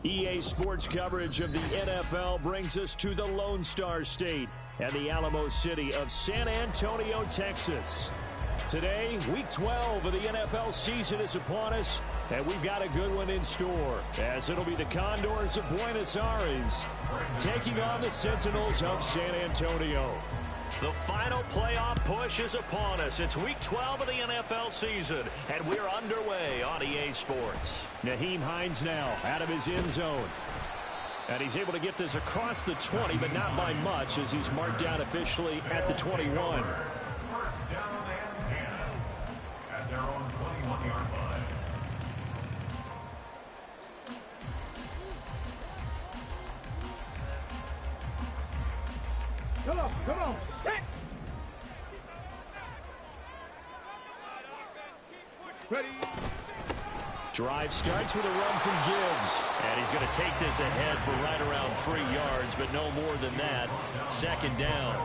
EA Sports coverage of the NFL brings us to the Lone Star State and the Alamo City of San Antonio, Texas. Today, Week 12 of the NFL season is upon us, and we've got a good one in store, as it'll be the Condors of Buenos Aires taking on the Sentinels of San Antonio. The final playoff push is upon us. It's Week 12 of the NFL season, and we're underway on EA Sports. Nyheim Hines now out of his end zone. And he's able to get this across the 20, but not by much, as he's marked down officially at the 21. First down and 10 at their own 21-yard line. Come on. Ready. Drive starts with a run from Gibbs. And he's going to take this ahead for right around 3 yards, but no more than that. Second down.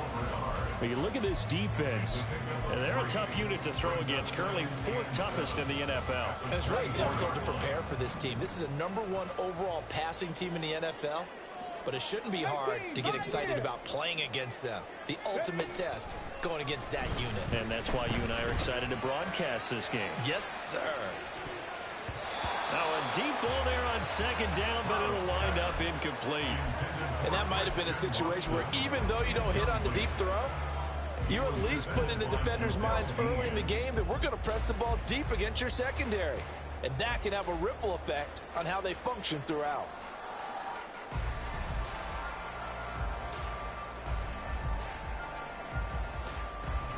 But you look at this defense. They're a tough unit to throw against. Currently 4th toughest in the NFL. And it's really difficult to prepare for this team. This is the #1 overall passing team in the NFL. But it shouldn't be hard to get excited about playing against them. The ultimate test going against that unit. And that's why you and I are excited to broadcast this game. Yes, sir. Now a deep ball there on second down, but it'll wind up incomplete. And that might have been a situation where even though you don't hit on the deep throw, you at least put in the defenders' minds early in the game that we're going to press the ball deep against your secondary. And that can have a ripple effect on how they function throughout.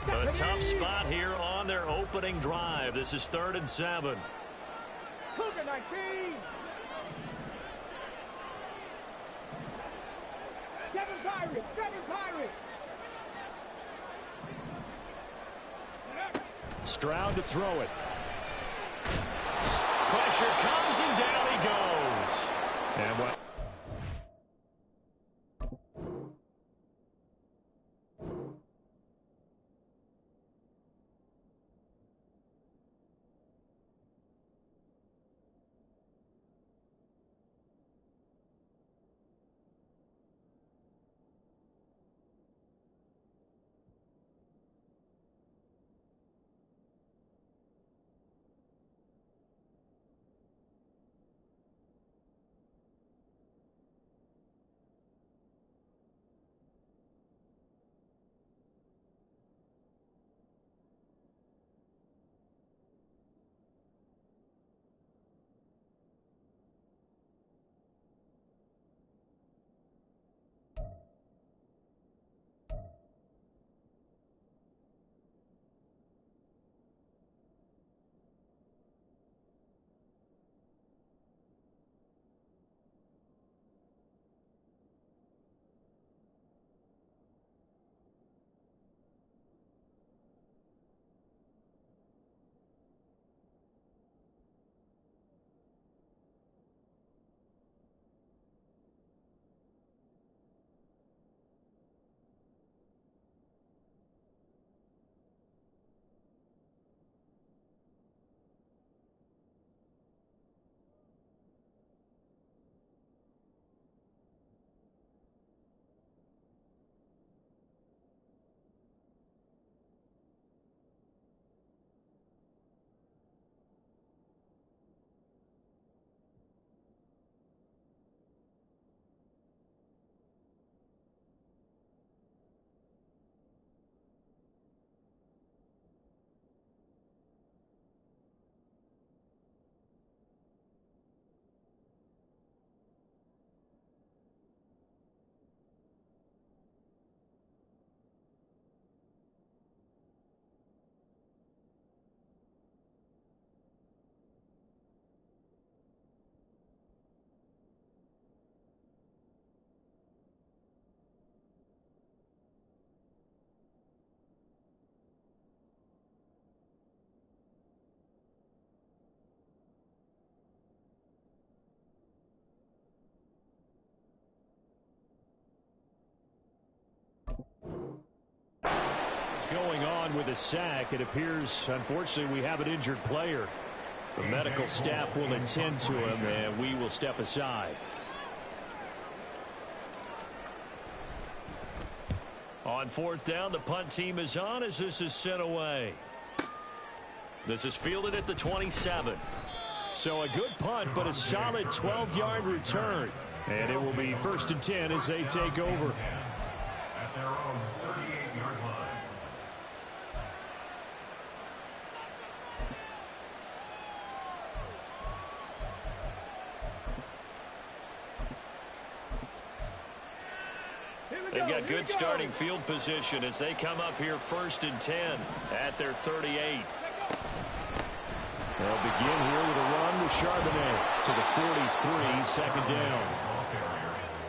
A tough spot here on their opening drive. This is 3rd and 7. Cougar 19. Seven Pirates. Stroud to throw it. Pressure comes and down he goes. And what? Going on with a sack. It appears, unfortunately, we have an injured player. The medical staff will attend to him, and we will step aside. On fourth down, the punt team is on as this is sent away. This is fielded at the 27. So a good punt, but a solid 12-yard return. And it will be 1st and 10 as they take over. At their own 38-yard line. They've got good starting field position as they come up here 1st and 10 at their 38. They'll begin here with a run with Charbonnet to the 43, second down.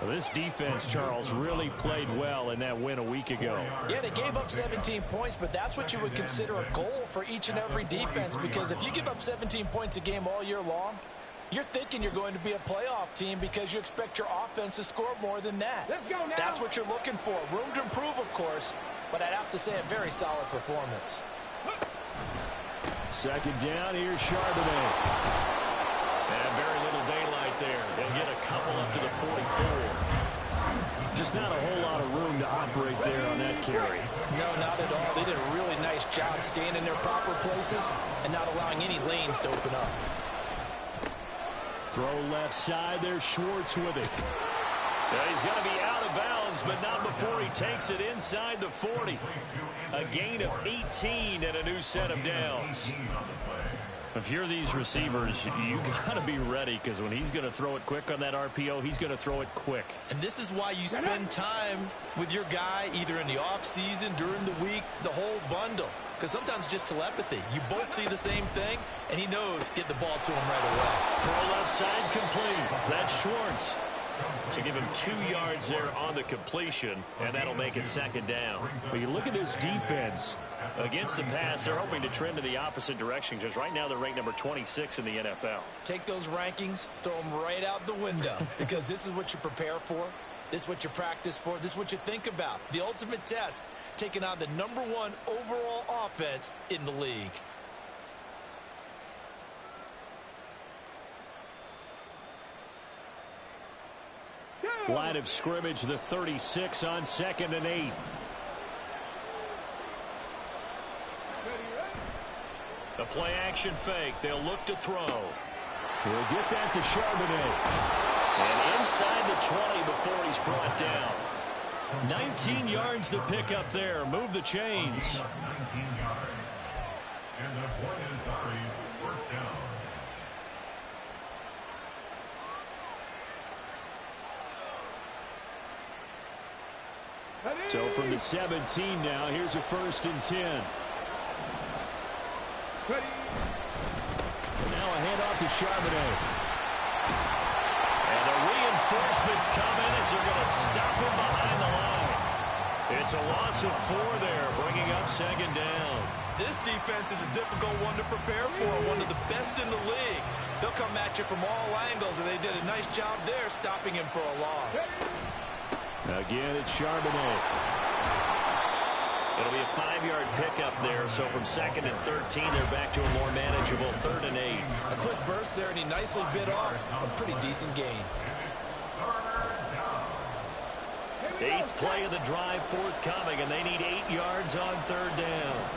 Well, this defense, Charles, really played well in that win a week ago. Yeah, they gave up 17 points, but that's what you would consider a goal for each and every defense, because if you give up 17 points a game all year long, you're thinking you're going to be a playoff team because you expect your offense to score more than that. That's what you're looking for. Room to improve, of course, but I'd have to say a very solid performance. Second down, here's Charbonnet. And very little daylight there. They'll get a couple up to the 44. Just not a whole lot of room to operate there on that carry. No, not at all. They did a really nice job staying in their proper places and not allowing any lanes to open up. Throw left side, there's Schwartz with it. Yeah, he's going to be out of bounds, but not before he takes it inside the 40. A gain of 18 and a new set of downs. If you're these receivers, you got to be ready, because when he's going to throw it quick on that RPO, he's going to throw it quick. And this is why you spend time with your guy either in the offseason, during the week, the whole bundle. Because sometimes just telepathy. You both see the same thing, and he knows get the ball to him right away. Throw left side complete. That's Schwartz. So give him 2 yards there on the completion, and that'll make it second down. But you look at this defense. Against the pass, they're hoping to trend in the opposite direction, because right now they're ranked number 26 in the NFL. Take those rankings, throw them right out the window, because this is what you prepare for. This is what you practice for. This is what you think about. The ultimate test, taking on the #1 overall offense in the league. Line of scrimmage, the 36 on 2nd and 8. The play action fake. They'll look to throw. We'll get that to Charbonnet. And inside the 20 before he's brought down. 19 yards to pick up there. Move the chains. 19 yards. And the point is Ari's first down. So from the 17 now, here's a 1st and 10. Now a handoff to Charbonnet. And the reinforcements come in as they're going to stop him behind the line. It's a loss of 4 there, bringing up second down. This defense is a difficult one to prepare for, one of the best in the league. They'll come at you from all angles, and they did a nice job there stopping him for a loss. Again, it's Charbonnet. It'll be a 5-yard pickup there, so from 2nd and 13, they're back to a more manageable 3rd and 8. A quick burst there, and he nicely bit off a pretty decent gain. 8th play of the drive forthcoming, and they need 8 yards on 3rd down.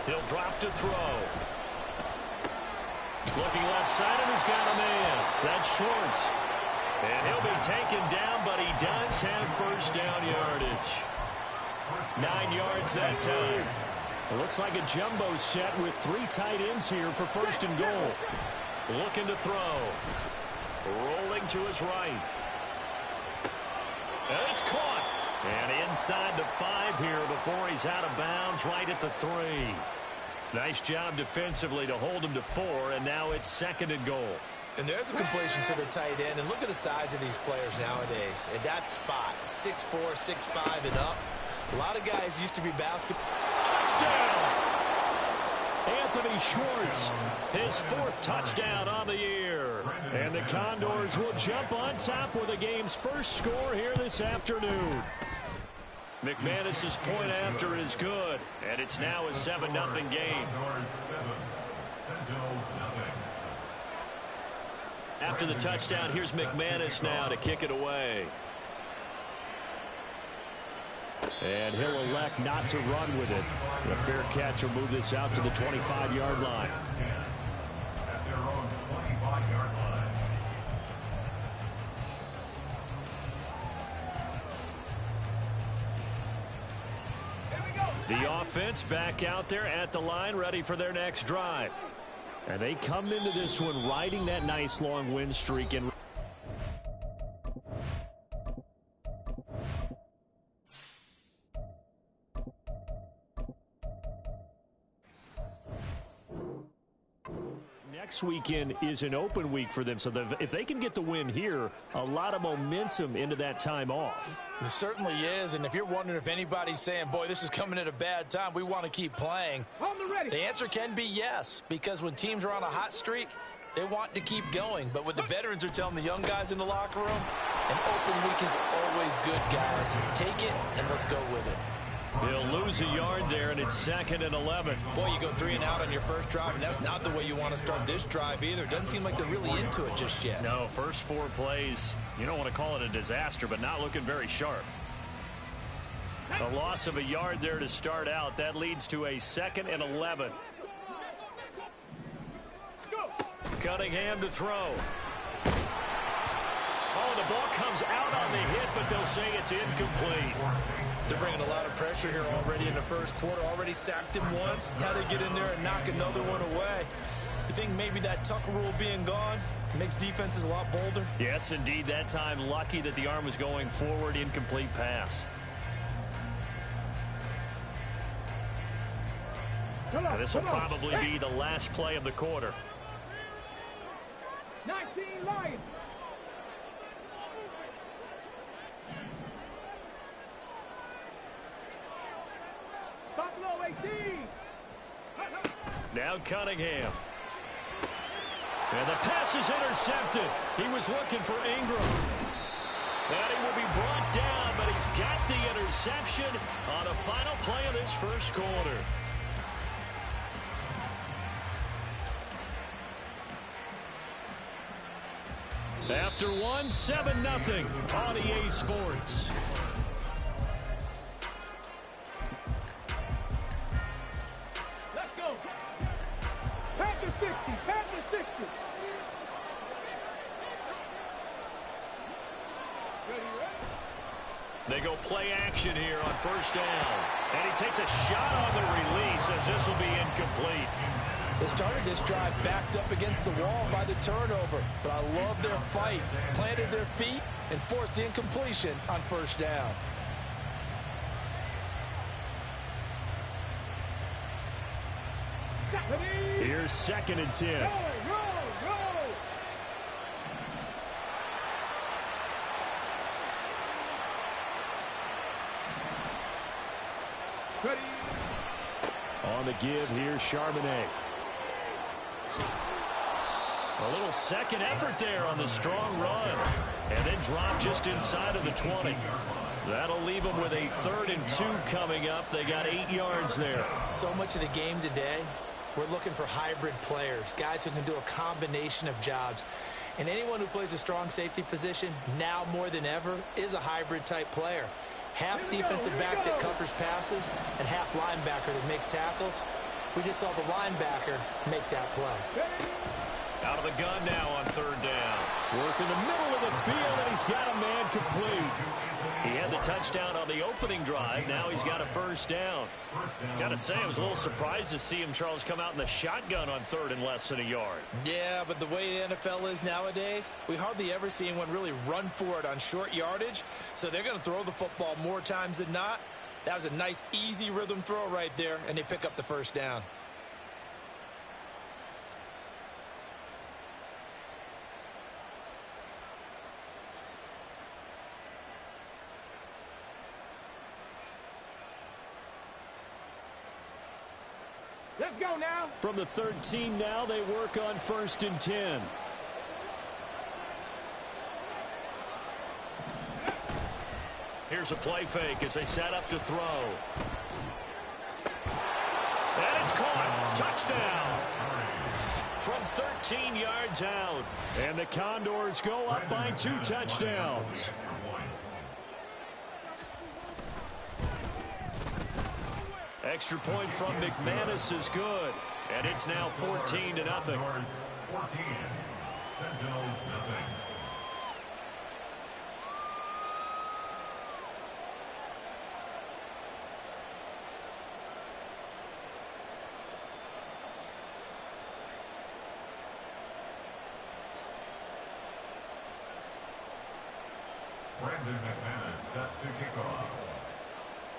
He'll drop to throw. Looking left side, and he's got a man. That's Schwartz. And he'll be taken down, but he does have first down yardage. 9 yards that time. It looks like a jumbo set with 3 tight ends here for 1st and goal. Looking to throw. Rolling to his right. And it's caught. And inside the 5 here before he's out of bounds, right at the 3. Nice job defensively to hold him to 4, and now it's 2nd and goal. And there's a completion to the tight end, and look at the size of these players nowadays. At that spot, 6'4", 6'5", and up. A lot of guys used to be basketball. Touchdown! Anthony Schwartz, his 4th touchdown on the year. And the Condors will jump on top with the game's first score here this afternoon. McManus's point after is good, and it's now a 7-0 game. After the touchdown, here's McManus now to kick it away. And he'll elect not to run with it. The fair catch will move this out to the 25-yard line. At their own 25-yard line. The offense back out there at the line, ready for their next drive. And they come into this one riding that nice long win streak. And next weekend is an open week for them, so if they can get the win here, a lot of momentum into that time off. It certainly is, and if you're wondering if anybody's saying, boy, this is coming at a bad time, we want to keep playing, the answer can be yes, because when teams are on a hot streak, they want to keep going. But what the veterans are telling the young guys in the locker room, an open week is always good, guys. Take it, and let's go with it. They'll lose a yard there, and it's 2nd and 11. Boy, you go 3 and out on your first drive, and that's not the way you want to start this drive either. Doesn't seem like they're really into it just yet. No, first 4 plays, you don't want to call it a disaster, but not looking very sharp. A loss of a yard there to start out. That leads to a 2nd and 11. Cunningham to throw. Oh, the ball comes out on the hit, but they'll say it's incomplete. They're bringing a lot of pressure here already in the first quarter. Already sacked him once. Now they get in there and knock another one away. You think maybe that Tucker rule being gone makes defenses a lot bolder? Yes, indeed. That time, lucky that the arm was going forward. Incomplete pass. Now, this will probably be the last play of the quarter. 19 Lions. Buffalo 18. Now Cunningham. And the pass is intercepted. He was looking for Ingram. And he will be brought down, but he's got the interception on the final play of this first quarter. After 7-0 on EA Sports. Let's go. Panther 60. Panther 60. They go play action here on first down. And he takes a shot on the release as this will be incomplete. They started this drive backed up against the wall by the turnover, but I love their fight. Planted their feet and forced the incompletion on first down. Here's 2nd and 10. Roll. Ready. On the give, here's Charbonnet. A little second effort there on the strong run. And then drop just inside of the 20. That'll leave them with a 3rd and 2 coming up. They got 8 yards there. So much of the game today, we're looking for hybrid players, guys who can do a combination of jobs. And anyone who plays a strong safety position, now more than ever, is a hybrid type player. Half defensive back that covers passes and half linebacker that makes tackles. We just saw the linebacker make that play. Out of the gun now on 3rd down. Work in the middle of the field, and he's got a man complete. He had the touchdown on the opening drive. Now he's got a first down. Got to say, I was a little surprised to see him, Charles, come out in the shotgun on 3rd and less than a yard. Yeah, but the way the NFL is nowadays, we hardly ever see anyone really run for it on short yardage. So they're going to throw the football more times than not. That was a nice, easy rhythm throw right there, and they pick up the first down. Let's go now. From the 13 now, they work on 1st and 10. here's a play fake as they set up to throw. And it's caught. Touchdown. From 13 yards out. And the Condors go up by 2 touchdowns. Extra point from McManus is good. And it's now 14-0. 14. Sentinels nothing. Brandon McManus set to kick off.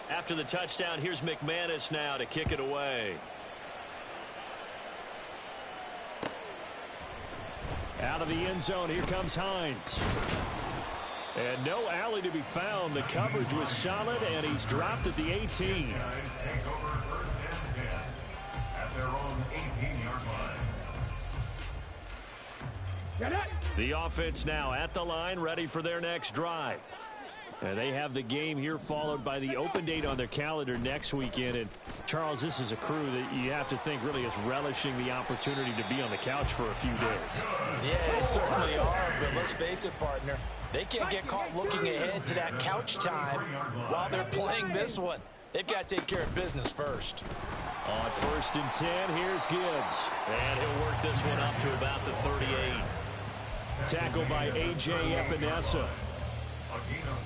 After the touchdown, here's McManus now to kick it away. Out of the end zone, here comes Hines. And no alley to be found. The coverage was solid, and he's dropped at the 18. Guys take over first and 10 at their own 18-yard line. The offense now at the line, ready for their next drive. And they have the game here followed by the open date on their calendar next weekend. And, Charles, this is a crew that you have to think really is relishing the opportunity to be on the couch for a few days. Yeah, they certainly are, but let's face it, partner. They can't get caught looking ahead to that couch time while they're playing this one. They've got to take care of business first. On 1st and 10, here's Gibbs. And he'll work this one up to about the 38. Tackle by A.J. Epinesa.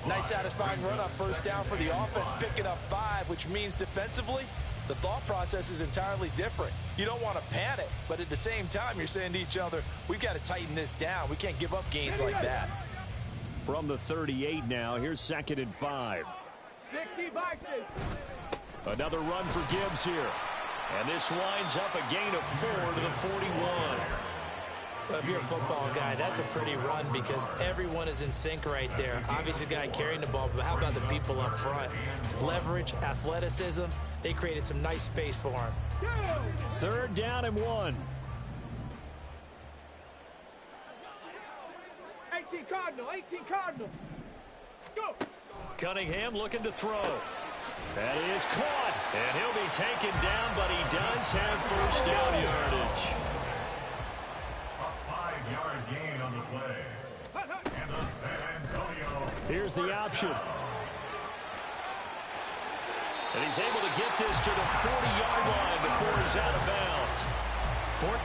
Nice satisfying run on first down for the offense, picking up 5, which means defensively, the thought process is entirely different. You don't want to panic, but at the same time, you're saying to each other, we've got to tighten this down. We can't give up gains like that. From the 38 now, here's 2nd and 5. 60 boxes. Another run for Gibbs here. And this winds up a gain of 4 to the 41. Well, if you're a football guy, that's a pretty run because everyone is in sync right there. Obviously, the guy carrying the ball, but how about the people up front? Leverage, athleticism, they created some nice space for him. 3rd down and 1. 18 Cardinal, 18 Cardinal. Go. Cunningham looking to throw. That is caught. And he'll be taken down, but he does have first down yardage. 5-yard gain on the play. And the San Antonio. Here's the option. And he's able to get this to the 40-yard line before he's out of bounds.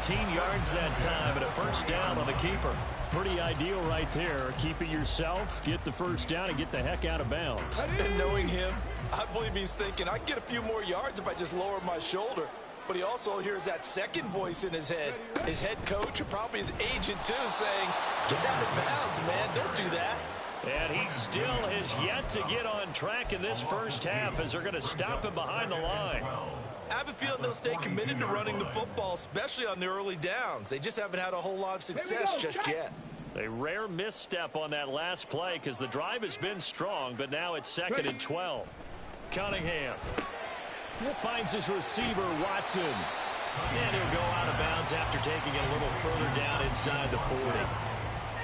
14 yards that time and a first down on the keeper. Pretty ideal right there. Keep it yourself, get the first down, and get the heck out of bounds. And knowing him, I believe he's thinking, I can get a few more yards if I just lower my shoulder. But he also hears that second voice in his head. His head coach, or probably his agent too, saying, get out of bounds, man. Don't do that. And he still has yet to get on track in this first half as they're going to stop him behind the line. I have a feeling they'll stay committed to running the football, especially on the early downs. They just haven't had a whole lot of success just yet. A rare misstep on that last play because the drive has been strong, but now it's 2nd and 12. Cunningham finds his receiver, Watson. And he'll go out of bounds after taking it a little further down inside the 40.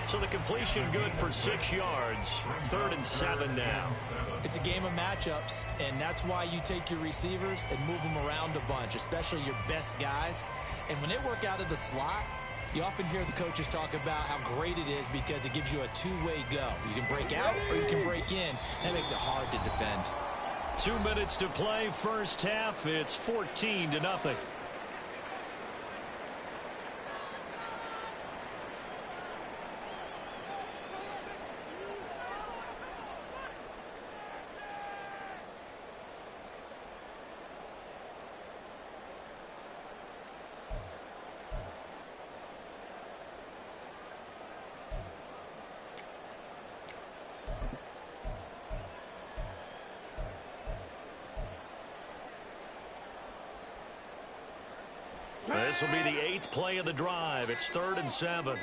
So the completion good for 6 yards. 3rd and 7 now. It's a game of matchups, and that's why you take your receivers and move them around a bunch, especially your best guys. And when they work out of the slot, you often hear the coaches talk about how great it is because it gives you a two-way go. You can break out or you can break in. That makes it hard to defend. 2 minutes to play, first half. It's 14-0. This will be the 8th play of the drive. It's 3rd and 7.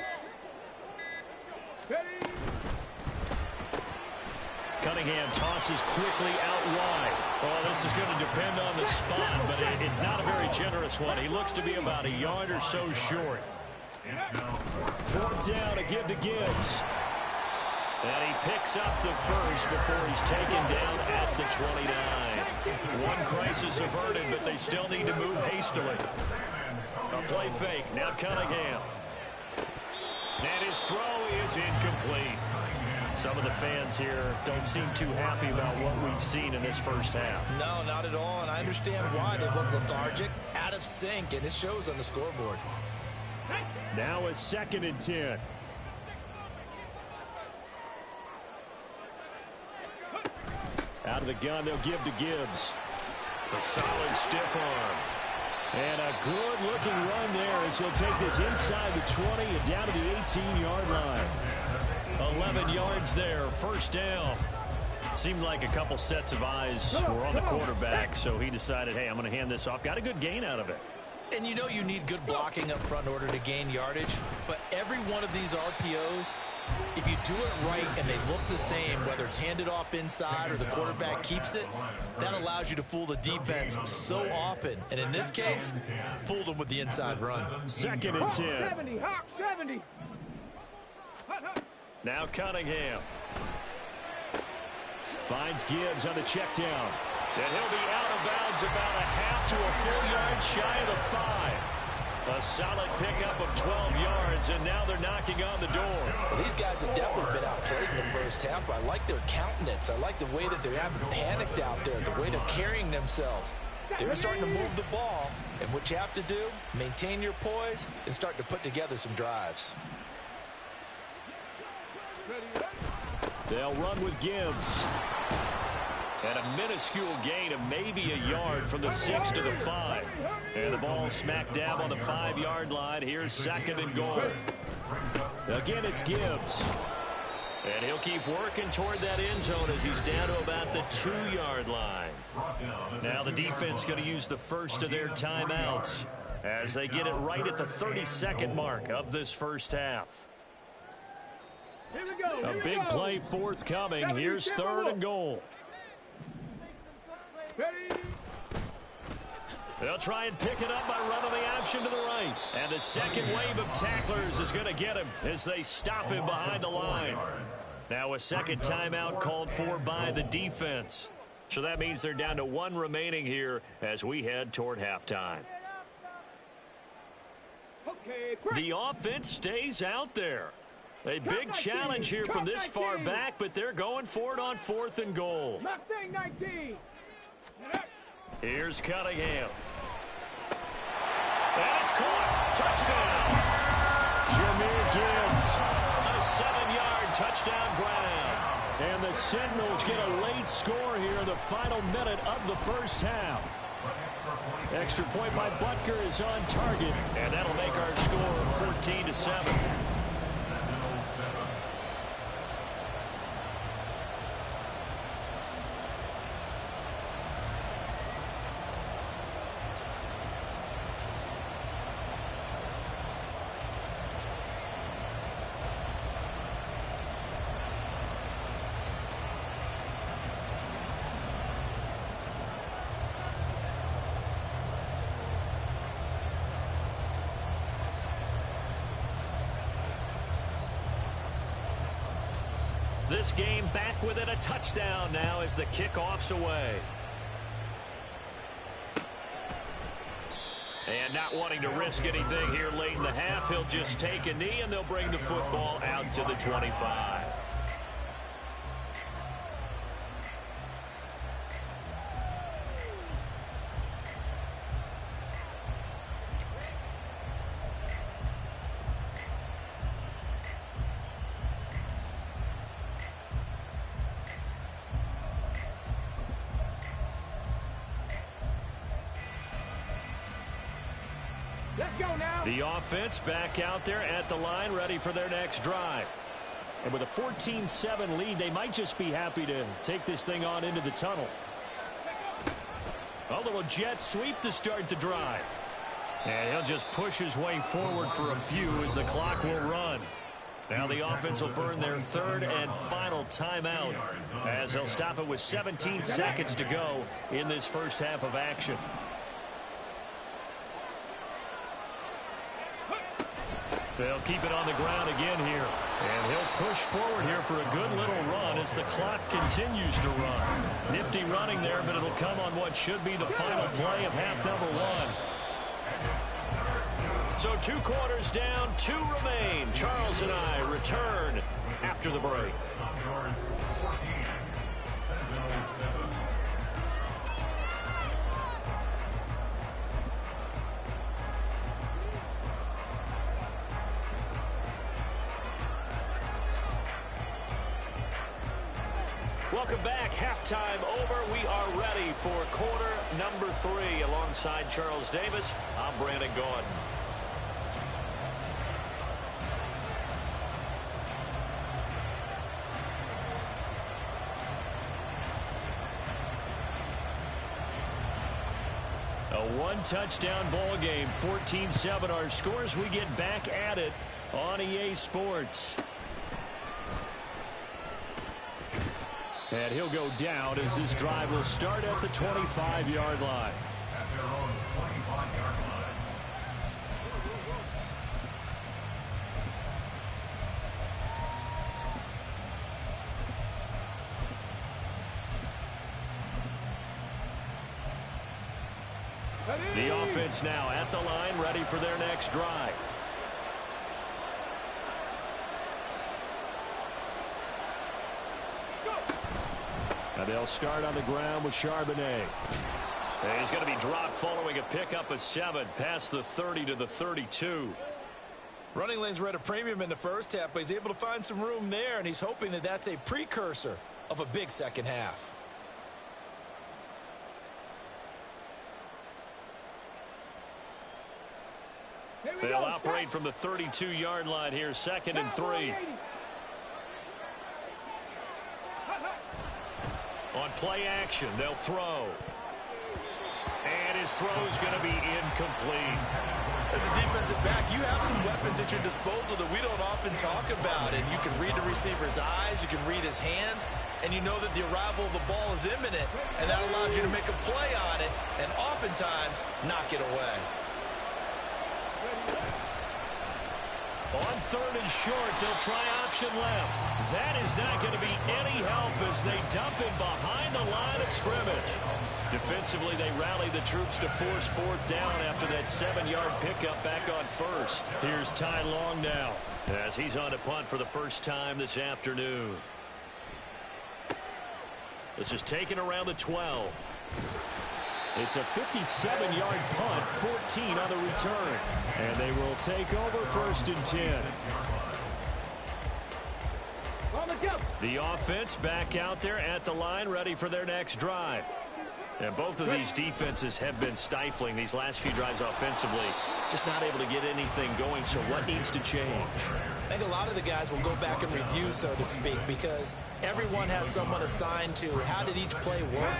Cunningham tosses quickly out wide. Oh, this is going to depend on the spot, but it's not a very generous one. He looks to be about a yard or so short. 4th down to give to Gibbs. And he picks up the first before he's taken down at the 29. One crisis averted, but they still need to move hastily. A play fake. Now Cunningham. And his throw is incomplete. Some of the fans here don't seem too happy about what we've seen in this first half. No, not at all, and I understand why. They look lethargic, out of sync, and it shows on the scoreboard. Now a 2nd and 10. Out of the gun, they'll give to Gibbs. A solid stiff arm. And a good-looking run there as he'll take this inside the 20 and down to the 18-yard line. 11 yards there, first down. Seemed like a couple sets of eyes were on the quarterback, so he decided, hey, I'm going to hand this off. Got a good gain out of it. And you know you need good blocking up front in order to gain yardage, but every one of these RPOs, if you do it right and they look the same, whether it's handed off inside or the quarterback keeps it, that allows you to fool the defense so often. And in this case, fooled them with the inside run. 2nd and 10. 70, Hawk 70. Now Cunningham. Finds Gibbs on the check down. And he'll be out of bounds about a half to a full yard shy of the 5. A solid pickup of 12 yards, and now they're knocking on the door. Well, these guys have definitely been outplayed in the first half, but I like their countenance. I like the way that they haven't panicked out there, the way they're carrying themselves. They're starting to move the ball, and what you have to do, maintain your poise and start to put together some drives. They'll run with Gibbs. And a minuscule gain of maybe a yard from the 6 to the 5. And the ball smack dab on the 5-yard line. Here's 2nd and goal. Again, it's Gibbs. And he'll keep working toward that end zone as he's down to about the 2-yard line. Now the defense going to use the first of their timeouts as they get it right at the 32nd mark of this first half. A big play forthcoming. Here's 3rd and goal. They'll try and pick it up by running the option to the right. And the second wave of tacklers is going to get him as they stop him behind the line. Now a second timeout called for by the defense. So that means they're down to 1 remaining here as we head toward halftime. The offense stays out there. A big challenge here from this far back, but they're going for it on 4th and goal. Mustang 19. Here's Cunningham. And it's caught. Touchdown. Jahmyr Gibbs. A 7-yard touchdown grab. And the Sentinels get a late score here in the final minute of the first half. Extra point by Butker is on target, and that'll make our score 14-7. This game back within a touchdown now as the kickoff's away. And not wanting to risk anything here late in the half, he'll just take a knee and they'll bring the football out to the 25. The offense back out there at the line, ready for their next drive. And with a 14-7 lead, they might just be happy to take this thing on into the tunnel. A little jet sweep to start the drive. And he'll just push his way forward for a few as the clock will run. Now the offense will burn their 3rd and final timeout as they'll stop it with 17 seconds to go in this first half of action. They'll keep it on the ground again here. And he'll push forward here for a good little run as the clock continues to run. Nifty running there, but it'll come on what should be the final play of half number one. So 2 quarters down, 2 remain. Charles and I return after the break. Welcome back. Halftime over. We are ready for quarter number 3. Alongside Charles Davis, I'm Brandon Gaudin. A 1-touchdown ball game. 14-7 our scores. We get back at it on EA Sports. And he'll go down as this drive will start at the 25-yard line. At their own 25-yard line. The offense now at the line, ready for their next drive. And they'll start on the ground with Charbonnet. And he's going to be dropped following a pickup of 7 past the 30 to the 32. Running lanes were at a premium in the first half, but he's able to find some room there, and he's hoping that that's a precursor of a big second half. They'll operate from the 32-yard line here, 2nd and 3. On play action, they'll throw. And his throw's going to be incomplete. As a defensive back, you have some weapons at your disposal that we don't often talk about. And you can read the receiver's eyes, you can read his hands, and you know that the arrival of the ball is imminent. And that allows you to make a play on it and oftentimes knock it away. On 3rd and short, they'll try option left. That is not going to be any help as they dump it behind the line of scrimmage. Defensively, they rally the troops to force 4th down after that 7-yard pickup back on 1st. Here's Ty Long now as he's on to punt for the first time this afternoon. This is taken around the 12. It's a 57-yard punt, 14 on the return. And they will take over 1st and 10. The offense back out there at the line, ready for their next drive. And both of these defenses have been stifling these last few drives offensively. Just not able to get anything going, so what needs to change? I think a lot of the guys will go back and review, so to speak, because everyone has someone assigned to how did each play work.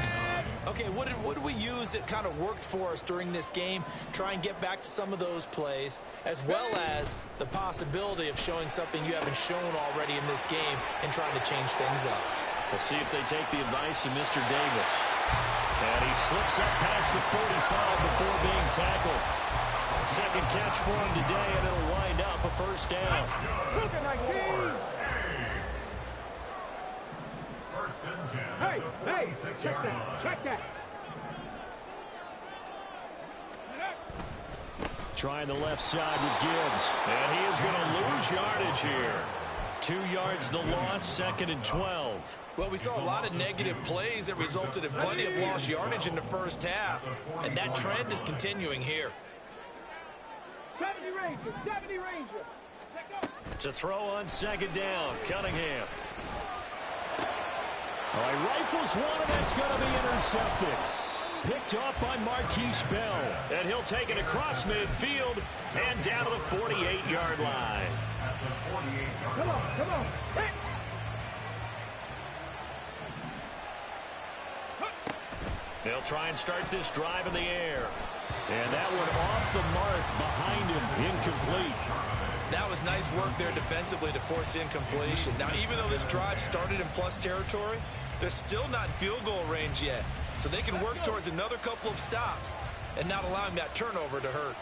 Okay, what did we use that kind of worked for us during this game? Try and get back to some of those plays, as well as the possibility of showing something you haven't shown already in this game and trying to change things up. We'll see if they take the advice of Mr. Davis. And he slips up past the 45 before being tackled. 2nd catch for him today, and it'll wind up a 1st down. Hey, check that. Trying the left side with Gibbs. And he is going to lose yardage here. 2 yards the loss, 2nd and 12. Well, we saw a lot of negative plays that resulted in plenty of lost yardage in the first half, and that trend is continuing here. 70 Rangers. To throw on 2nd down, Cunningham. Oh, he rifles one, and that's going to be intercepted. Picked off by Marquise Bell. And he'll take it across midfield and down to the 48-yard line. Come on. Hey. They'll try and start this drive in the air. And that one off the mark behind him, incomplete. That was nice work there defensively to force incompletion. Now, even though this drive started in plus territory, they're still not in field goal range yet. So they can work towards another couple of stops and not allowing that turnover to hurt.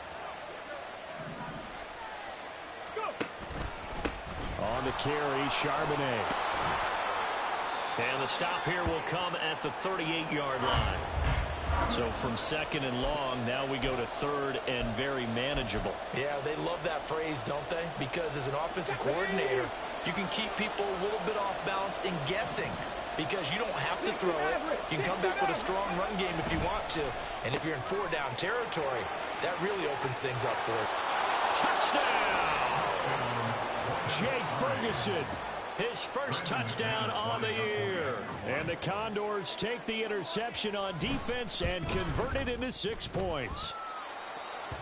On the carry, Charbonnet. And the stop here will come at the 38-yard line. So from second and long, now we go to third and very manageable. Yeah, they love that phrase, don't they? Because as an offensive coordinator, you can keep people a little bit off balance and guessing because you don't have to throw it. You can come back with a strong run game if you want to. And if you're in four-down territory, that really opens things up for you. Touchdown! Jake Ferguson, his first touchdown on the year. And the Condors take the interception on defense and convert it into 6 points.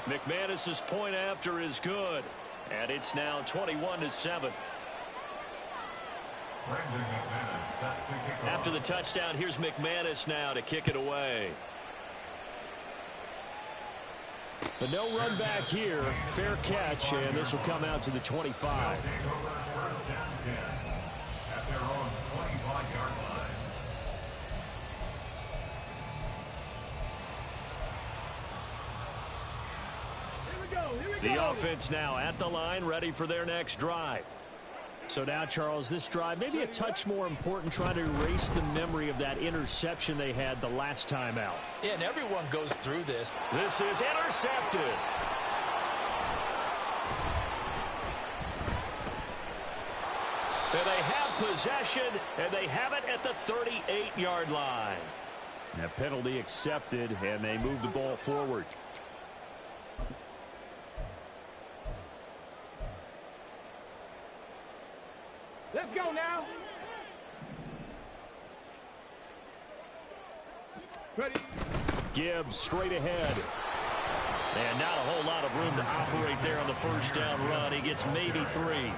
McManus's point after is good. And it's now 21-7. After the touchdown, here's McManus now to kick it away. But no run back here. Fair catch, and this will come out to the 25. First down 10 at their own 25-yard line. Here we The go. offense now at the line, ready for their next drive. So now, Charles, this drive maybe a touch more important, trying to erase the memory of that interception they had the last time out. Yeah, and everyone goes through this. This is intercepted. And they have possession, and they have it at the 38-yard line. That penalty accepted, and they move the ball forward. Let's go now. Ready. Gibbs straight ahead. And not a whole lot of room to operate there on the first down run. He gets maybe 3. Well,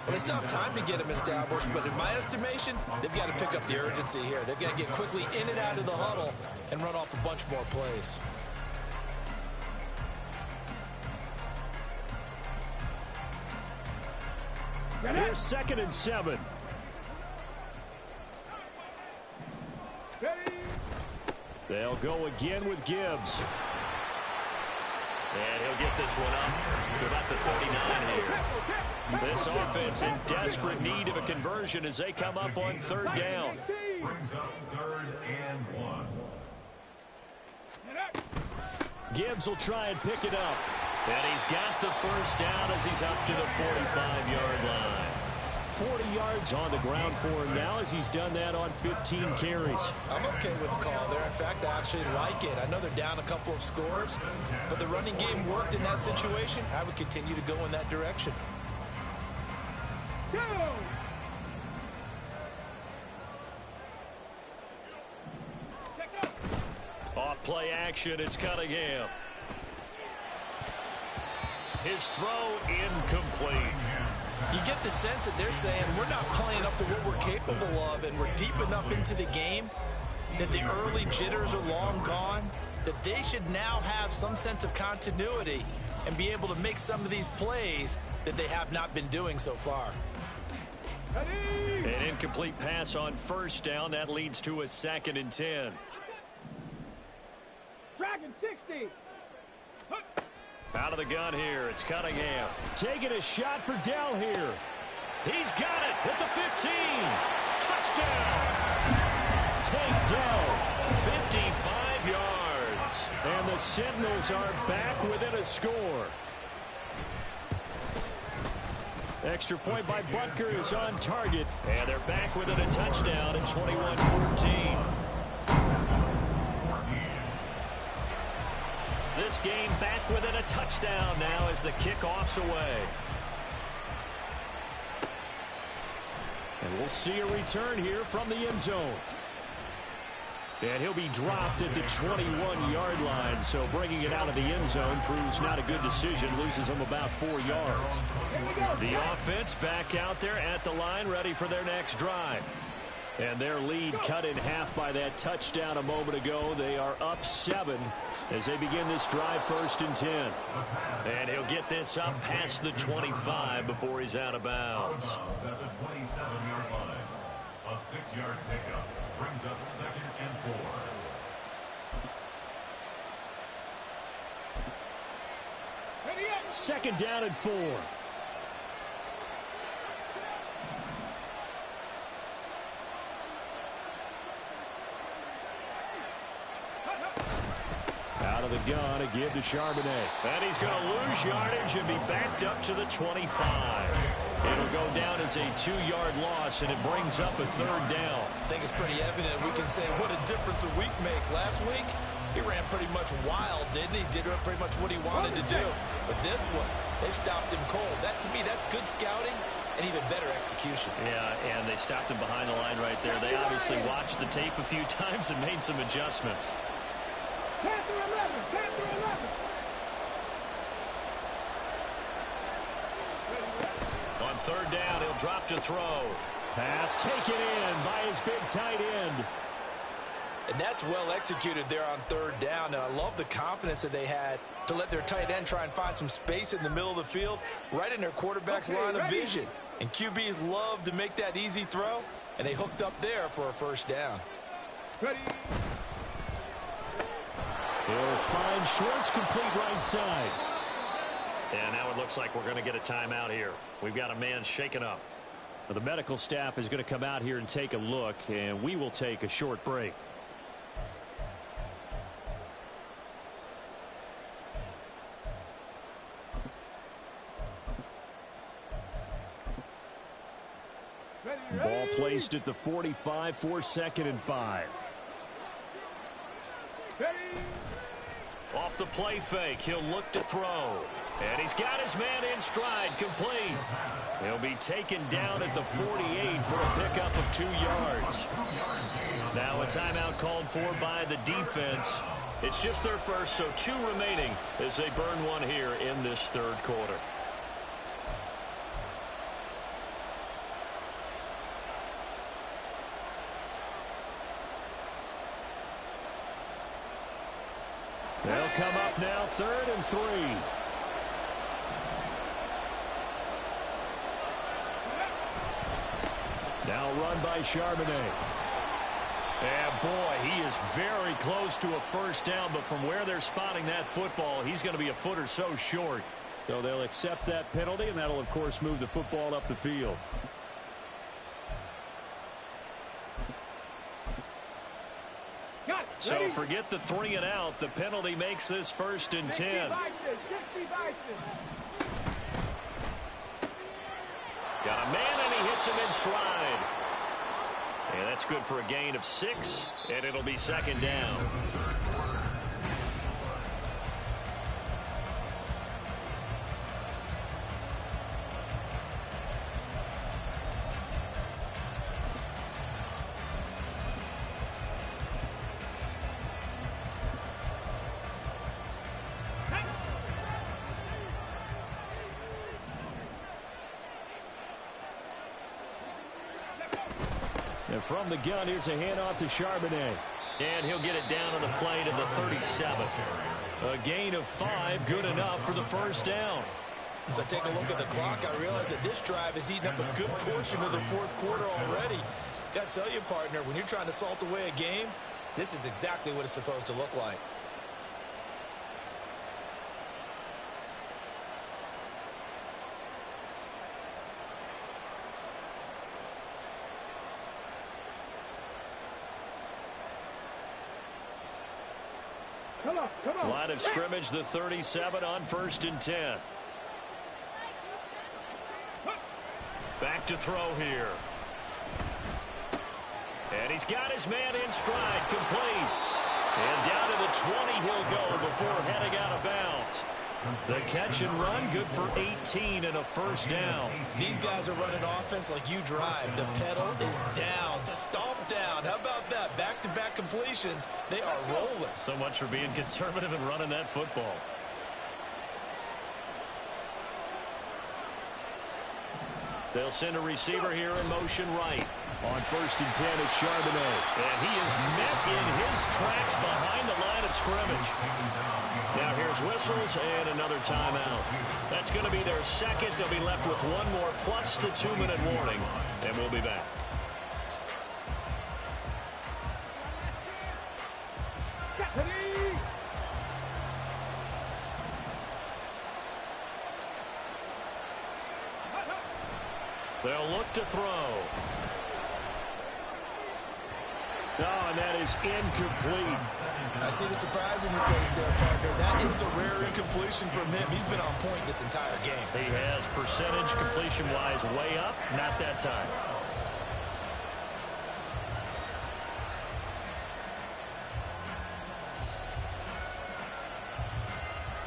they still have time to get him established, but in my estimation, they've got to pick up the urgency here. They've got to get quickly in and out of the huddle and run off a bunch more plays. Here's 2nd and 7. Ready. They'll go again with Gibbs. And he'll get this one up to about the 39 here. This offense in desperate need of a conversion as they come up on 3rd down. Brings up 3rd and 1. Gibbs will try and pick it up. And he's got the first down as he's up to the 45-yard line. 40 yards on the ground for him now as he's done that on 15 carries. I'm okay with the call there. In fact, I actually like it. I know they're down a couple of scores, but the running game worked in that situation. I would continue to go in that direction. Go. Off play action, it's Cunningham. His throw incomplete. You get the sense that they're saying we're not playing up to what we're capable of, and we're deep enough into the game that the early jitters are long gone, that they should now have some sense of continuity and be able to make some of these plays that they have not been doing so far. An incomplete pass on first down. That leads to a 2nd and 10. Dragon 60. Out of the gun here, it's Cunningham. Taking a shot for Dell here. He's got it at the 15. Touchdown. Take Dell. 55 yards. And the Sentinels are back within a score. Extra point by Butker is on target. And they're back within a touchdown at 21-14. This game back within a touchdown now as the kickoff's away. And we'll see a return here from the end zone. And he'll be dropped at the 21-yard line. So bringing it out of the end zone proves not a good decision. Loses him about 4 yards. The offense back out there at the line, ready for their next drive. And their lead cut in half by that touchdown a moment ago. They are up 7 as they begin this drive, 1st and 10. And he'll get this up past the 25 before he's out of bounds. At the 27-yard line. A 6-yard pickup brings up 2nd and 4. Second down and 4. gun, a give to Charbonnet. And he's going to lose yardage and be backed up to the 25. It'll go down as a 2-yard loss, and it brings up a 3rd down. I think it's pretty evident. We can say what a difference a week makes. Last week, he ran pretty much wild, didn't he? Did pretty much what he wanted to do. But this one, they stopped him cold. That, to me, that's good scouting and even better execution. Yeah, and they stopped him behind the line right there. They obviously watched the tape a few times and made some adjustments. Panther 11, Panther 11. On 3rd down, he'll drop to throw. Pass taken in by his big tight end. And that's well executed there on 3rd down. And I love the confidence that they had to let their tight end try and find some space in the middle of the field, right in their quarterback's line of vision. And QBs love to make that easy throw, and they hooked up there for a 1st down. Ready. He'll find Schwartz complete right side. And now it looks like we're going to get a timeout here. We've got a man shaken up. The medical staff is going to come out here and take a look, and we will take a short break. Ball placed at the 45 for 2nd and 5. Off the play fake, he'll look to throw. And he's got his man in stride, complete. He'll be taken down at the 48 for a pickup of 2 yards. Now a timeout called for by the defense. It's just their first, so 2 remaining as they burn one here in this 3rd quarter. They'll come up now, 3rd and 3. Now run by Charbonnet. And boy, he is very close to a 1st down, but from where they're spotting that football, he's going to be a foot or so short. So they'll accept that penalty, and that'll, of course, move the football up the field. So forget the 3 and out. The penalty makes this 1st and 10. Got a man, and he hits him in stride. And that's good for a gain of 6, and it'll be 2nd down. And from the gun, here's a handoff to Charbonnet. And he'll get it down on the play to the 37. A gain of 5, good enough for the 1st down. As I take a look at the clock, I realize that this drive has eaten up a good portion of the 4th quarter already. Got to tell you, partner, when you're trying to salt away a game, this is exactly what it's supposed to look like. Come on. Line of scrimmage, the 37 on 1st and 10. Back to throw here. And he's got his man in stride, complete. And down to the 20 he'll go before heading out of bounds. The catch and run, good for 18 and a 1st down. These guys are running offense like you drive. The pedal is down, stomp down. How about that? Back-to-back completions. They are rolling. So much for being conservative and running that football. They'll send a receiver here in motion right. On 1st and 10, it's Charbonnet. And he is met in his tracks behind the line of scrimmage. Now here's whistles and another timeout. That's going to be their 2nd. They'll be left with 1 more plus the 2-minute warning. And we'll be back. They'll look to throw. Oh, and that is incomplete. I see the surprise in your face there, partner. That is a rare incompletion from him. He's been on point this entire game. He has percentage completion-wise way up, not that time.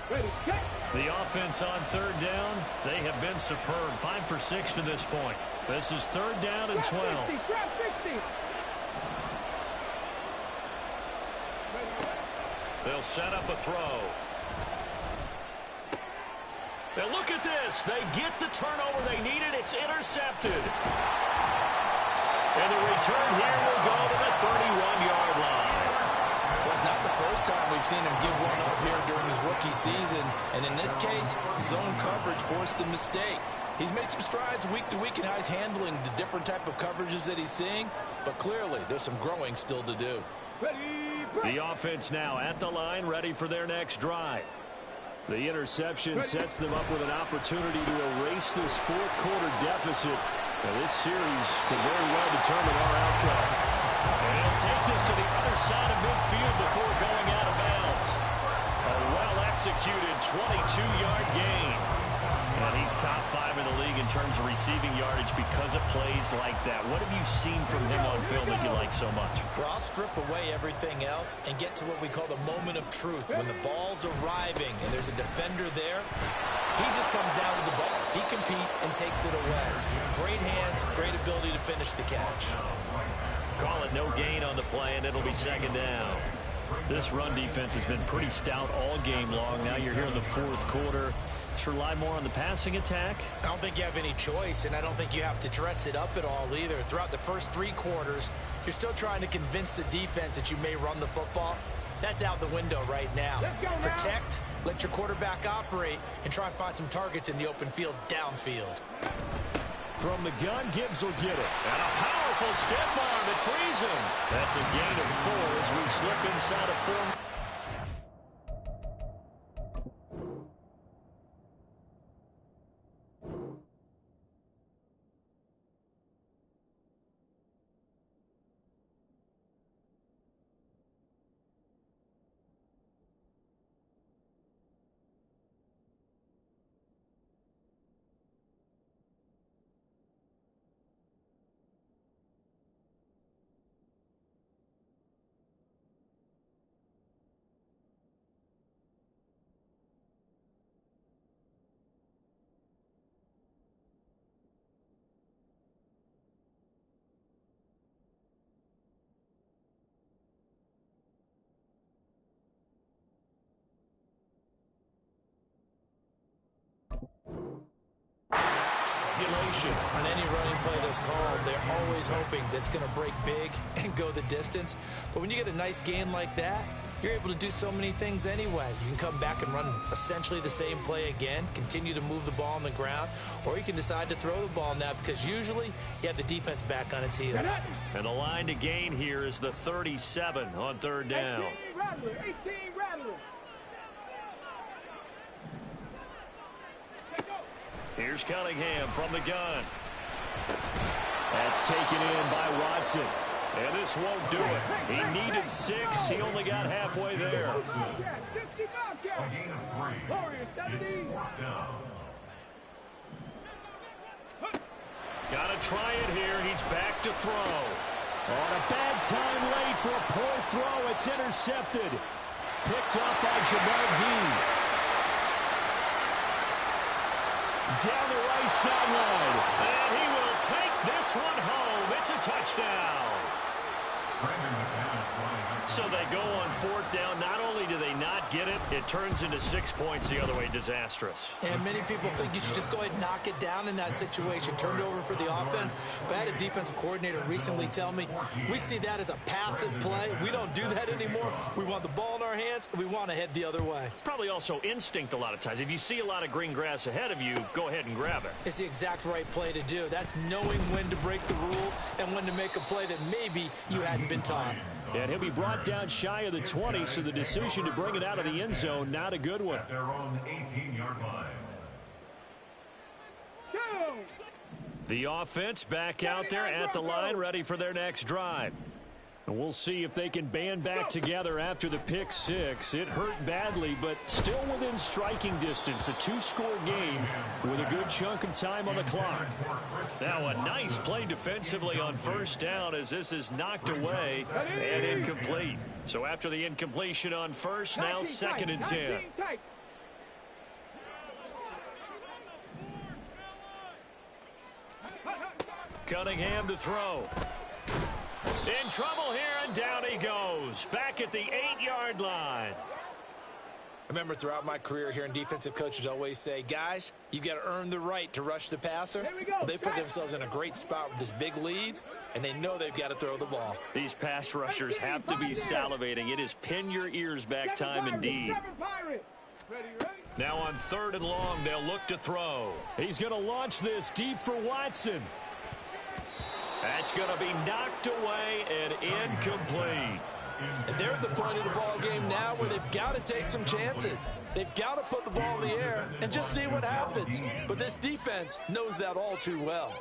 Ready, set. The offense on third down, they have been superb. 5 for 6 to this point. This is third down and 12. Trap 60. They'll set up a throw. Now look at this. They get the turnover they needed. It's intercepted. And the return here will go to the 31-yard line. Well, it's not the first time we've seen him give one up here during his rookie season. And in this case, zone coverage forced the mistake. He's made some strides week to week in how he's handling the different type of coverages that he's seeing. But clearly, there's some growing still to do. The offense now at the line, ready for their next drive. The interception sets them up with an opportunity to erase this fourth quarter deficit. Now, this series could very well determine our outcome. And he'll take this to the other side of midfield before going out of bounds. A well-executed 22-yard gain. And he's top 5 in the league in terms of receiving yardage because of plays like that. What have you seen from him on film that you like so much? Well, I'll strip away everything else and get to what we call the moment of truth. When the ball's arriving and there's a defender there, he just comes down with the ball. He competes and takes it away. Great hands, great ability to finish the catch. Call it no gain on the play, and it'll be second down. This run defense has been pretty stout all game long. Now you're here in the fourth quarter. Let's rely more on the passing attack. I don't think you have any choice, and I don't think you have to dress it up at all either. Throughout the first 3 quarters, you're still trying to convince the defense that you may run the football. That's out the window right now. Protect, let your quarterback operate, and try and find some targets in the open field downfield. From the gun, Gibbs will get it. And a powerful stiff arm that frees him. That's a gain of 4 as we slip inside of 4. On any running play that's called, they're always hoping that it's going to break big and go the distance. But when you get a nice gain like that, you're able to do so many things anyway. You can come back and run essentially the same play again, continue to move the ball on the ground, or you can decide to throw the ball now because usually you have the defense back on its heels. And the line to gain here is the 37 on third down. 18 Rattler, 18 Rattler. Here's Cunningham from the gun. That's taken in by Watson. And this won't do it. He needed 6. He only got halfway there. A gain of 3. It's 4th down. Got to try it here. He's back to throw. On a bad time late for a poor throw. It's intercepted. Picked up by Jamal Dean. Down the right sideline. And he will take this one home. It's a touchdown. So they go on 4th down. Not only do they not get it, it turns into 6 points the other way. Disastrous. And many people think you should just go ahead and knock it down in that situation. Turn it over for the offense. But I had a defensive coordinator recently tell me, we see that as a passive play. We don't do that anymore. We want the ball in our hands, and we want to head the other way. It's probably also instinct a lot of times. If you see a lot of green grass ahead of you, go ahead and grab it. It's the exact right play to do. That's knowing when to break the rules and when to make a play that maybe you hadn't been taught. And he'll be brought down shy of the 20, so the decision to bring it out of the end zone, not a good one. At their own 18-yard line. The offense back out there at the line, ready for their next drive. And we'll see if they can band back together after the pick six. It hurt badly, but still within striking distance. A two-score game with a good chunk of time on the clock. Now a nice play defensively on first down as this is knocked away and incomplete. So after the incompletion on first, now 2nd and 10. Cunningham to throw. In trouble here, and down he goes. Back at the 8-yard line. I remember throughout my career hearing defensive coaches always say, guys, you got to earn the right to rush the passer. Well, they put themselves in a great spot with this big lead, and they know they've got to throw the ball. These pass rushers have to be salivating. It is pin your ears back time indeed. Now on 3rd and long, they'll look to throw. He's going to launch this deep for Watson. That's going to be knocked away and incomplete. And they're at the point of the ball game now where they've got to take some chances. They've got to put the ball in the air and just see what happens. But this defense knows that all too well.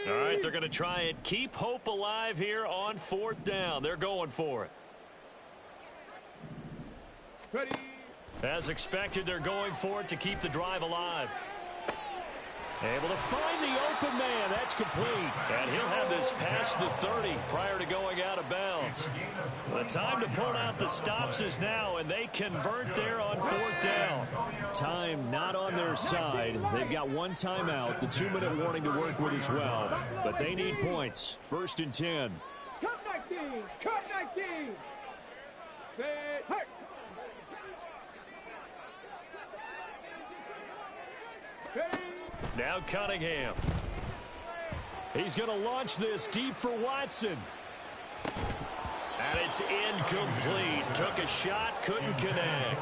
All right, they're going to try and keep hope alive here on 4th down. They're going for it. Ready. As expected, they're going for it to keep the drive alive. Able to find the open man. That's complete. And he'll have this past the 30 prior to going out of bounds. The time to pull out the stops is now, and they convert there on 4th down. Time not on their side. They've got one timeout, the 2-minute warning to work with as well. But they need points. 1st and 10. Cut 19. Cut 19. Say, hey. Now Cunningham. He's going to launch this deep for Watson. And it's incomplete. Took a shot, couldn't connect.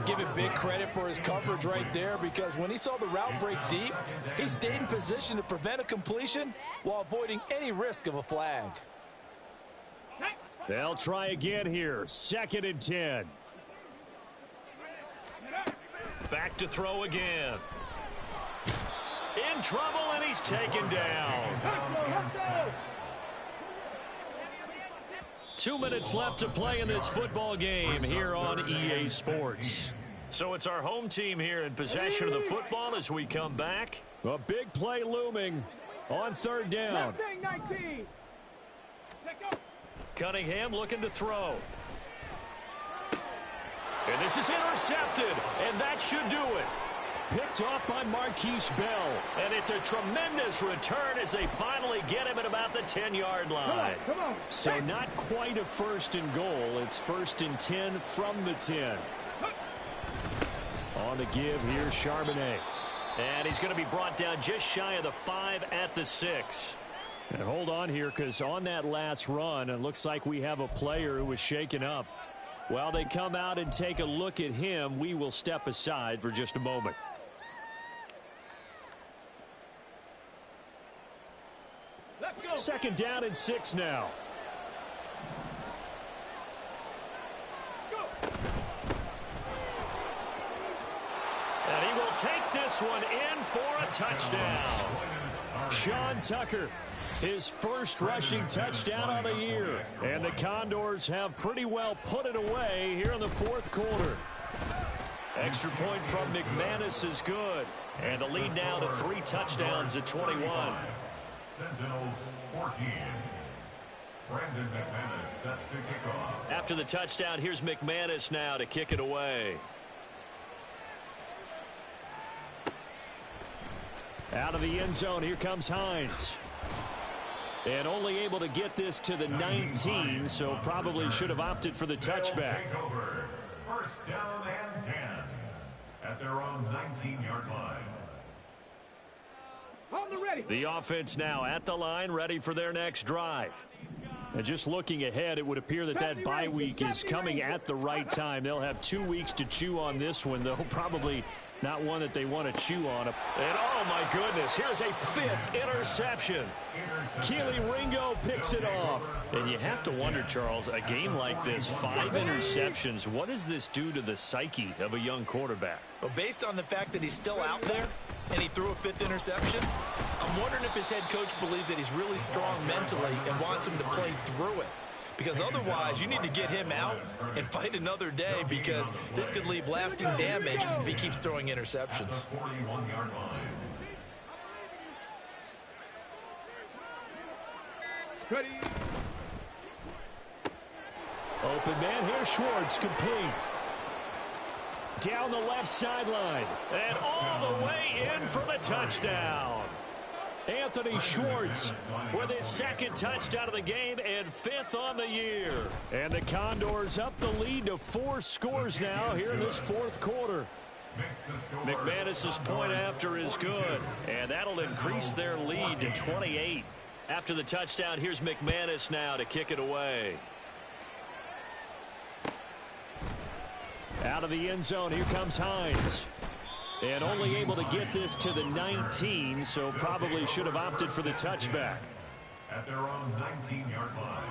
Give him big credit for his coverage right there, because when he saw the route break deep, he stayed in position to prevent a completion while avoiding any risk of a flag. They'll try again here. 2nd and 10. Back to throw again. In trouble, and he's taken down. 2 minutes left to play in this football game here on EA Sports. So it's our home team here in possession of the football as we come back. A big play looming on 3rd down. Cunningham looking to throw. And this is intercepted, and that should do it. Picked off by Marquise Bell, and it's a tremendous return as they finally get him at about the 10-yard line. Come on. So not quite a 1st and goal. It's 1st and 10 from the 10. On the give here, Charbonnet. And he's going to be brought down just shy of the 5 at the 6. And hold on here, because on that last run, it looks like we have a player who was shaken up. While they come out and take a look at him, we will step aside for just a moment. Second down and 6 now. And he will take this one in for a touchdown. Sean Tucker, his first rushing touchdown of the year. And the Condors have pretty well put it away here in the 4th quarter. Extra point from McManus is good. And the lead now to 3 touchdowns at 21. Sentinels 14. Brandon McManus set to kick off. After the touchdown, here's McManus now to kick it away. Out of the end zone, here comes Hines. And only able to get this to the 19, so probably should have opted for the touchback. 1st down and 10 at their own 19-yard line. On the ready. The offense now at the line, ready for their next drive. And just looking ahead, it would appear that that bye week is coming at the right time. They'll have 2 weeks to chew on this one, though probably not one that they want to chew on. And oh my goodness, here's a 5th interception. Keely Ringo picks it off. And you have to wonder, Charles, a game like this, 5 interceptions, what does this do to the psyche of a young quarterback? Well, based on the fact that he's still out there, and he threw a 5th interception. I'm wondering if his head coach believes that he's really strong mentally and wants him to play through it. Because otherwise, you need to get him out and fight another day, because this could leave lasting damage if he keeps throwing interceptions. Ready. Open man here, Schwartz, complete. Down the left sideline. And all the way in for the touchdown. Anthony Schwartz with his 2nd touchdown of the game and 5th on the year. And the Condors up the lead to 4 scores now here in this 4th quarter. McManus's point after is good, and that'll increase their lead to 28. After the touchdown, here's McManus now to kick it away. Out of the end zone, here comes Hines. And only able to get this to the 19, so probably should have opted for the touchback. At their own 19-yard line.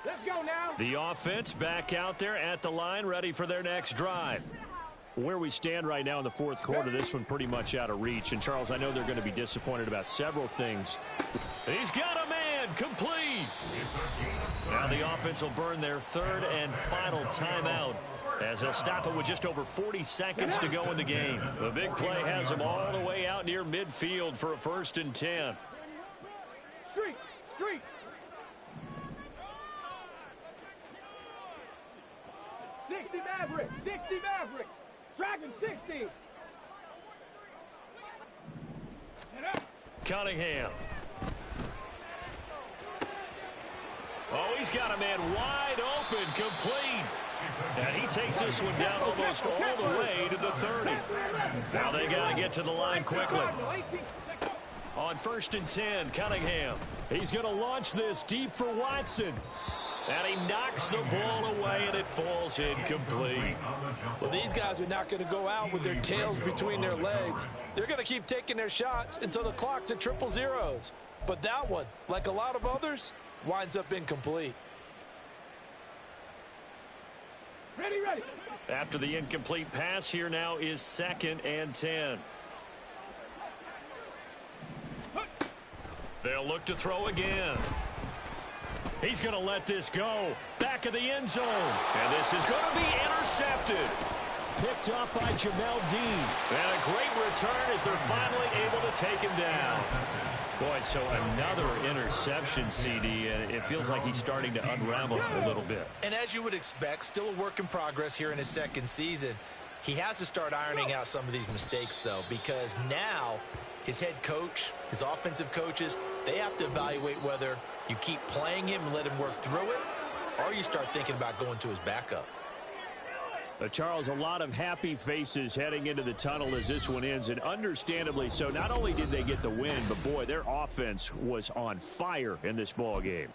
Let's go now. The offense back out there at the line, ready for their next drive. Where we stand right now in the 4th quarter, this one pretty much out of reach. And, Charles, I know they're going to be disappointed about several things. He's got a man, complete. Now the offense will burn their 3rd and final timeout, as they'll stop it with just over 40 seconds to go in the game. The big play has them all the way out near midfield for a 1st and 10. Street. 60 Maverick. 60 Maverick. Dragon 60. Cunningham. Oh, he's got a man wide open, complete. And he takes this one down almost all the way to the 30. Now they got to get to the line quickly. On 1st and 10, Cunningham. He's going to launch this deep for Watson. And he knocks the ball away, and it falls incomplete. Well, these guys are not going to go out with their tails between their legs. They're going to keep taking their shots until the clock's at 000. But that one, like a lot of others, winds up incomplete. Ready. After the incomplete pass, here now is 2nd and 10. They'll look to throw again. He's going to let this go. Back of the end zone. And this is going to be intercepted. Picked up by Jamel Dean. And a great return as they're finally able to take him down. Boy, so another interception, CD, and it feels like he's starting to unravel a little bit. And as you would expect, still a work in progress here in his 2nd season. He has to start ironing out some of these mistakes, though, because now his head coach, his offensive coaches, they have to evaluate whether you keep playing him and let him work through it, or you start thinking about going to his backup. Charles, a lot of happy faces heading into the tunnel as this one ends, and understandably so. Not only did they get the win, but boy, their offense was on fire in this ball game.